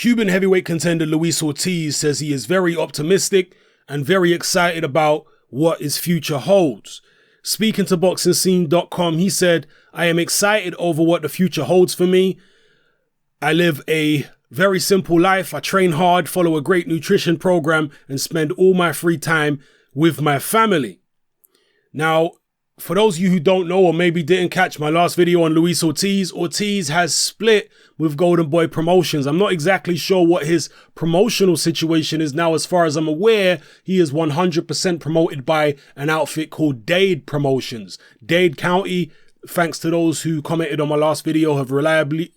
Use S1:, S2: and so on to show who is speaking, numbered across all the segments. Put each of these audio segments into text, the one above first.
S1: Cuban heavyweight contender Luis Ortiz says he is very optimistic and very excited about what his future holds. Speaking to BoxingScene.com, he said, "I am excited over what the future holds for me. I live a very simple life. I train hard, follow a great nutrition program, and spend all my free time with my family." Now, for those of you who don't know or maybe didn't catch my last video on Luis Ortiz, Ortiz has split with Golden Boy Promotions. I'm not exactly sure what his promotional situation is now. As far as I'm aware, he is 100% promoted by an outfit called Dade Promotions. Dade County, thanks to those who commented on my last video, have reliably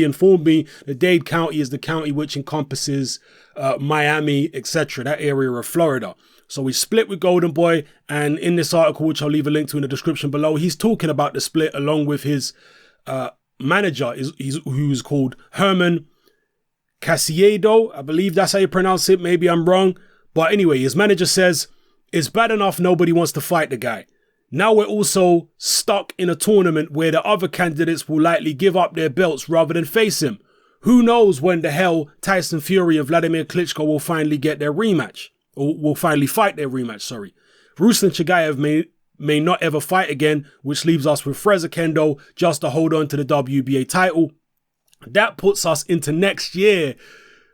S1: informed me that Dade County is the county which encompasses Miami, etc., that area of Florida. So we split with Golden Boy, and in this article, which I'll leave a link to in the description below, he's talking about the split along with his manager, who's called Haman Casiedo. I believe that's how you pronounce it. Maybe I'm wrong. But anyway, his manager says, "It's bad enough nobody wants to fight the guy. Now we're also stuck in a tournament where the other candidates will likely give up their belts rather than face him. Who knows when the hell Tyson Fury and Vladimir Klitschko will finally get their rematch. Or will finally fight their rematch, sorry. Ruslan Chagayev may not ever fight again, which leaves us with Freza Kendo just to hold on to the WBA title. That puts us into next year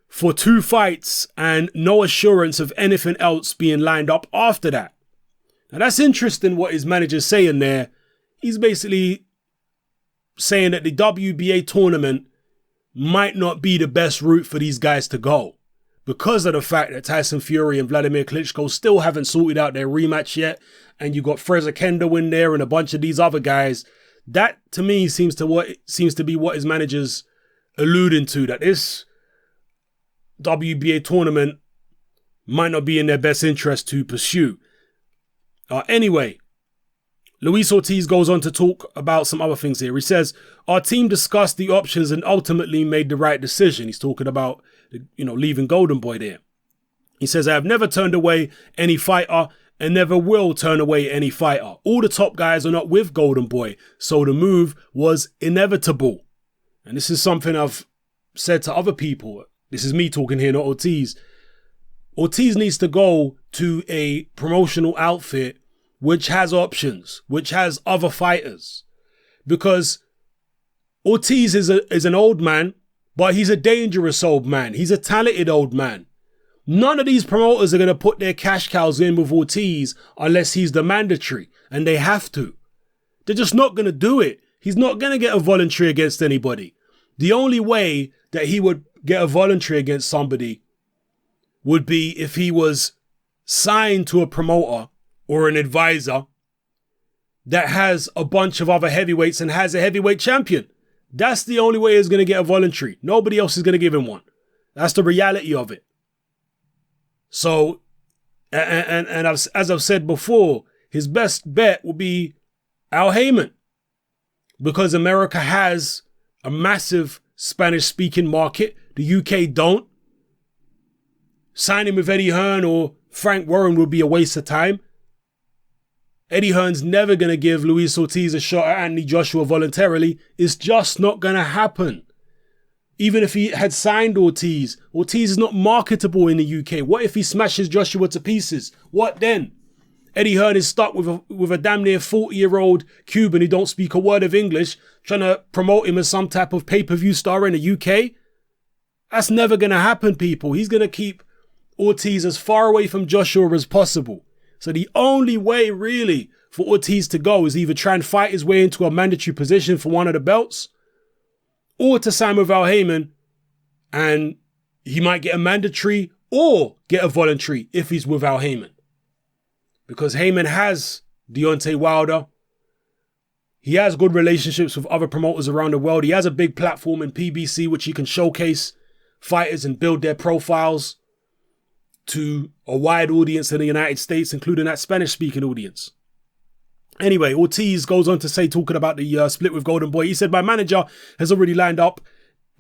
S1: for 2 fights and no assurance of anything else being lined up after that." Now that's interesting what his manager's saying there. He's basically saying that the WBA tournament might not be the best route for these guys to go, because of the fact that Tyson Fury and Vladimir Klitschko still haven't sorted out their rematch yet, and you got Freza Kendo in there and a bunch of these other guys. That, to me, seems to be what his manager's alluding to, that this WBA tournament might not be in their best interest to pursue. Anyway, Luis Ortiz goes on to talk about some other things here. He says, "Our team discussed the options and ultimately made the right decision." He's talking about, leaving Golden Boy there. He says, "I have never turned away any fighter and never will turn away any fighter. All the top guys are not with Golden Boy, so the move was inevitable." And this is something I've said to other people. This is me talking here, not Ortiz. Ortiz needs to go to a promotional outfit which has options, which has other fighters. Because Ortiz is an old man, but he's a dangerous old man. He's a talented old man. None of these promoters are going to put their cash cows in with Ortiz unless he's the mandatory, and they have to. They're just not going to do it. He's not going to get a voluntary against anybody. The only way that he would get a voluntary against somebody would be if he was signed to a promoter or an advisor that has a bunch of other heavyweights and has a heavyweight champion. That's the only way he's going to get a voluntary. Nobody else is going to give him one. That's the reality of it. So, as I've said before, his best bet will be Al Haman, because America has a massive Spanish-speaking market. The UK don't. Signing with Eddie Hearn or Frank Warren would be a waste of time. Eddie Hearn's never going to give Luis Ortiz a shot at Anthony Joshua voluntarily. It's just not going to happen. Even if he had signed Ortiz, Ortiz is not marketable in the UK. What if he smashes Joshua to pieces? What then? Eddie Hearn is stuck with a damn near 40-year-old Cuban who don't speak a word of English, trying to promote him as some type of pay-per-view star in the UK. That's never going to happen, people. He's going to keep Ortiz as far away from Joshua as possible. So the only way really for Ortiz to go is either try and fight his way into a mandatory position for one of the belts, or to sign with Al Haman, and he might get a mandatory or get a voluntary if he's with Al Haman. Because Haman has Deontay Wilder. He has good relationships with other promoters around the world. He has a big platform in PBC which he can showcase fighters and build their profiles to a wide audience in the United States, including that Spanish-speaking audience. Anyway, Ortiz goes on to say, talking about the split with Golden Boy, he said, "My manager has already lined up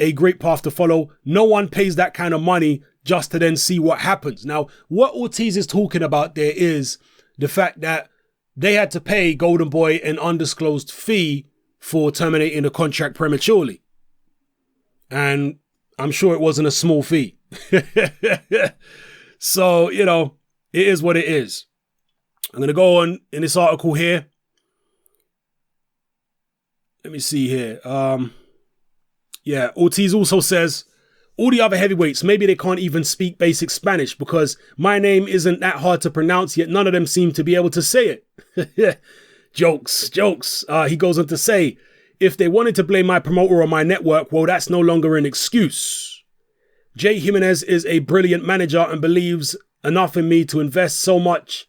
S1: a great path to follow. No one pays that kind of money just to then see what happens." Now, what Ortiz is talking about there is the fact that they had to pay Golden Boy an undisclosed fee for terminating the contract prematurely. And I'm sure it wasn't a small fee. So, you know, it is what it is. I'm going to go on in this article here. Let me see here. Yeah, Ortiz also says, all the other heavyweights, maybe they can't even speak basic Spanish because my name isn't that hard to pronounce, yet none of them seem to be able to say it. Jokes. He goes on to say, if they wanted to blame my promoter or my network, well, that's no longer an excuse. Jay Jimenez is a brilliant manager and believes enough in me to invest so much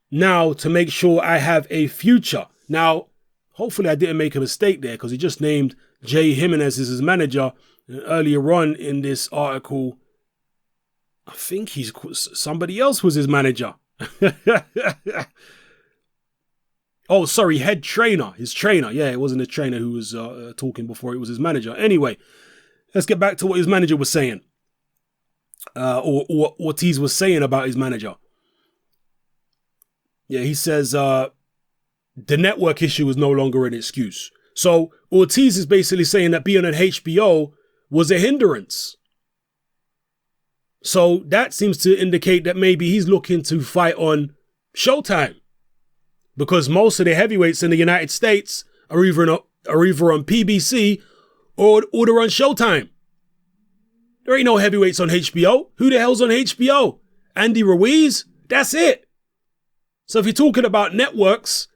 S1: now to make sure I have a future. Now, hopefully I didn't make a mistake there because he just named Jay Jimenez as his manager. And earlier on in this article, I think somebody else was his manager. Oh, sorry, head trainer, his trainer. Yeah, it wasn't a trainer who was talking before, it was his manager. Anyway, let's get back to what his manager was saying. Or what Ortiz was saying about his manager. Yeah, he says the network issue is no longer an excuse. So Ortiz is basically saying that being on HBO was a hindrance. So that seems to indicate that maybe he's looking to fight on Showtime. Because most of the heavyweights in the United States are either on PBC or they're on Showtime. There ain't no heavyweights on HBO. Who the hell's on HBO? Andy Ruiz? That's it. So if you're talking about networks,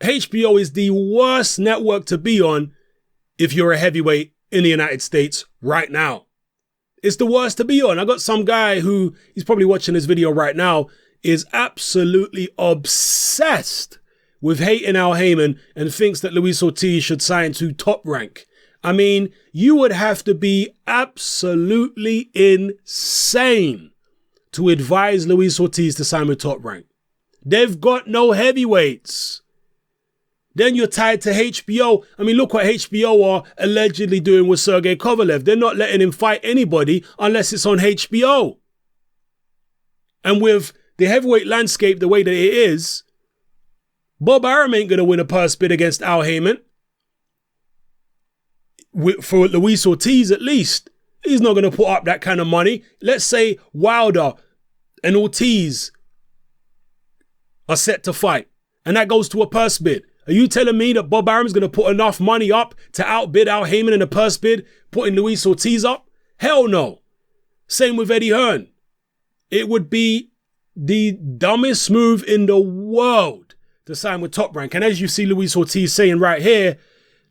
S1: HBO is the worst network to be on if you're a heavyweight in the United States right now. It's the worst to be on. I got some guy who, he's probably watching this video right now, is absolutely obsessed with hating Al Haman and thinks that Luis Ortiz should sign to Top Rank. I mean, you would have to be absolutely insane to advise Luis Ortiz to sign with Top Rank. They've got no heavyweights. Then you're tied to HBO. I mean, look what HBO are allegedly doing with Sergey Kovalev. They're not letting him fight anybody unless it's on HBO. And with the heavyweight landscape the way that it is, Bob Arum ain't going to win a purse bid against Al Haman. For Luis Ortiz, at least. He's not going to put up that kind of money. Let's say Wilder and Ortiz are set to fight, and that goes to a purse bid. Are you telling me that Bob Arum's going to put enough money up to outbid Al Haman in a purse bid, putting Luis Ortiz up? Hell no. Same with Eddie Hearn. It would be the dumbest move in the world to sign with Top Rank. And as you see Luis Ortiz saying right here,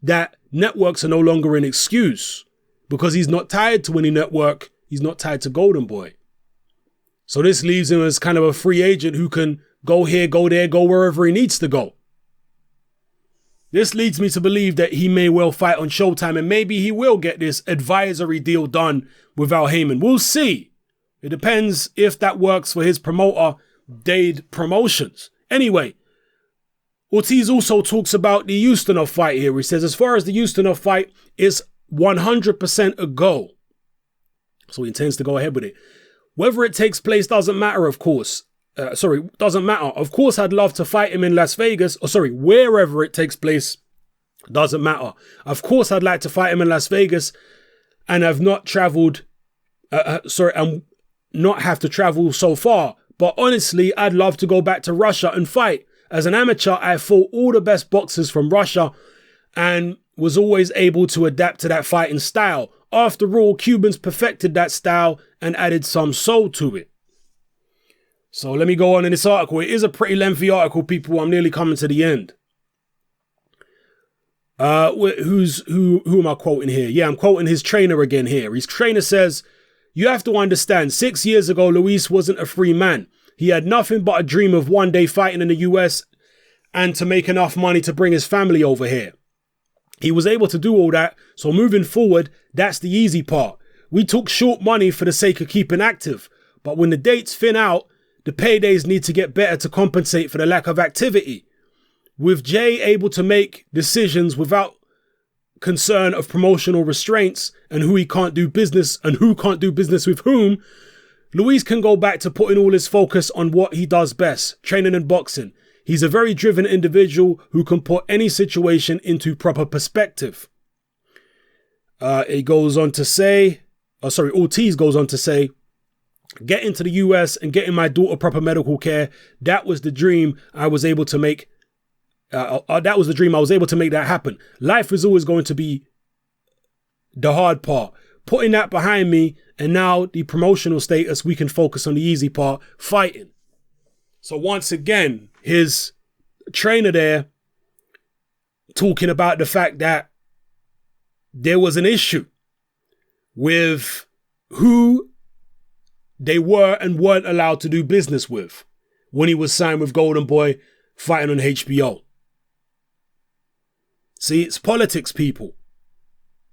S1: that networks are no longer an excuse because he's not tied to any network. He's not tied to Golden Boy. So this leaves him as kind of a free agent who can go here, go there, go wherever he needs to go. This leads me to believe that he may well fight on Showtime and maybe he will get this advisory deal done with Al Haman. We'll see. It depends if that works for his promoter, Dade Promotions. Anyway, Ortiz also talks about the Ustinov fight here. He says, as far as the Ustinov fight, it's 100% a go. So he intends to go ahead with it. Whether it takes place doesn't matter, of course. Doesn't matter. Of course, I'd love to fight him in Las Vegas. Wherever it takes place, doesn't matter. Of course, I'd like to fight him in Las Vegas and I've not traveled, and not have to travel so far. But honestly, I'd love to go back to Russia and fight. As an amateur, I fought all the best boxers from Russia and was always able to adapt to that fighting style. After all, Cubans perfected that style and added some soul to it. So let me go on in this article. It is a pretty lengthy article, people. I'm nearly coming to the end. Who am I quoting here? Yeah, I'm quoting his trainer again here. His trainer says, you have to understand, 6 years ago, Luis wasn't a free man. He had nothing but a dream of one day fighting in the US and to make enough money to bring his family over here. He was able to do all that. So moving forward, that's the easy part. We took short money for the sake of keeping active. But when the dates thin out, the paydays need to get better to compensate for the lack of activity. With Jay able to make decisions without concern of promotional restraints and who he can't do business and who can't do business with whom, Luis can go back to putting all his focus on what he does best, training and boxing. He's a very driven individual who can put any situation into proper perspective. It goes on to say, Ortiz goes on to say, getting to the US and getting my daughter proper medical care, that was the dream I was able to make. That was the dream. I was able to make that happen. Life is always going to be the hard part. Putting that behind me, and now the promotional status, we can focus on the easy part, fighting. So once again, his trainer there talking about the fact that there was an issue with who they were and weren't allowed to do business with when he was signed with Golden Boy fighting on HBO. See, it's politics, people.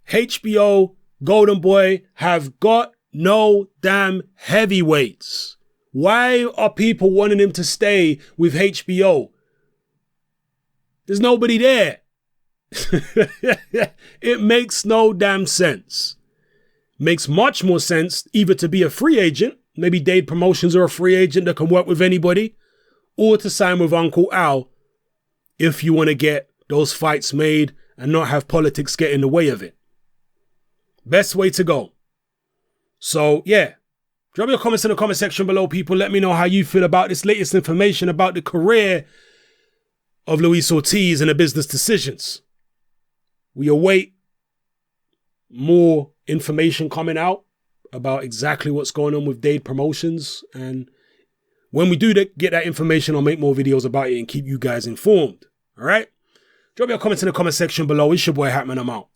S1: HBO, Golden Boy have got no damn heavyweights. Why are people wanting him to stay with HBO? There's nobody there. It makes no damn sense. Makes much more sense either to be a free agent, maybe Dade Promotions or a free agent that can work with anybody, or to sign with Uncle Al if you want to get those fights made and not have politics get in the way of it. Best way to go. So, yeah. Drop your comments in the comment section below, people. Let me know how you feel about this latest information about the career of Luis Ortiz and the business decisions. We await more information coming out about exactly what's going on with Dade Promotions. And when we do get that information, I'll make more videos about it and keep you guys informed. All right? Drop your comments in the comment section below. It's your boy Haman. I'm out.